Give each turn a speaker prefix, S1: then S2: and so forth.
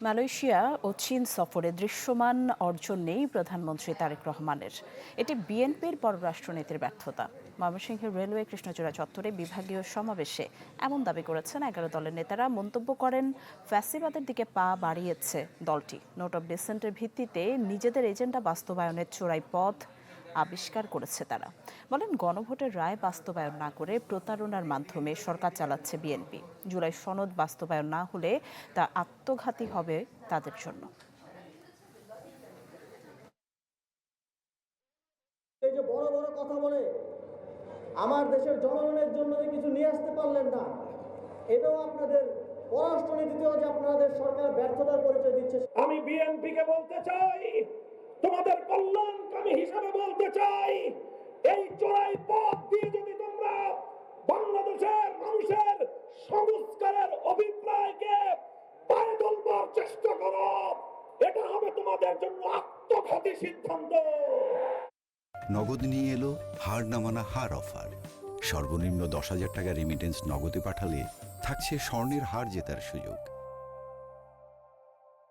S1: Malaysia ও চীন সফরে দৃশ্যমান অর্জন নেই প্রধানমন্ত্রী তারেক রহমানের। এটি বিএনপির পররাষ্ট্রনীতির ব্যর্থতা। ময়মনসিংহের রেলওয়ে কৃষ্ণচূড়া চত্বরে বিভাগীয় সমাবেশে এমন দাবি করেছেন 11 দলের নেতারা। মন্তব্য করেন, ফ্যাসিবাদের দিকে পা বাড়িয়েছে দলটি। নোট অব ডিসেন্টের ভিত্তিতে নিজেদের এজেন্ডা বাস্তবায়নের চোরাই পথ আবিষ্কার করেছে তারা। বলেন, গণভোটের রায় বাস্তবায়ন না করে প্রতারণার মাধ্যমে সরকার চালাচ্ছে বিএনপি। জুলাই সনদ বাস্তবায়ন না হলে তা আত্মঘাতী হবে তাদের জন্য।
S2: এই যে বড় বড় কথা বলে আমার দেশের জনগণের জন্য যে কিছু নিয়ে আসতে পারলেন না, এটাও আপনাদের পররাষ্ট্রনীতিতেও যে আপনাদের সরকার ব্যর্থতার পরিচয় দিচ্ছে।
S3: আমি বিএনপিকে বলতে চাই, তোমাদের কল্যাণকামী হিসাবে বলতে চাই, এই চোরাই পথ দিয়ে যদি তোমরা বাংলাদেশের মানুষের সংস্কারের অভিপ্রায়কে পায়ে তুলবার চেষ্টা করো, এটা হবে তোমাদের জন্য আত্মঘাতী সিদ্ধান্ত।
S4: নগদ নিয়ে এলো হার না মানা হার অফার। সর্বনিম্ন 10,000 টাকা রেমিটেন্স নগদে পাঠালে থাকছে স্বর্ণের হার জেতার সুযোগ।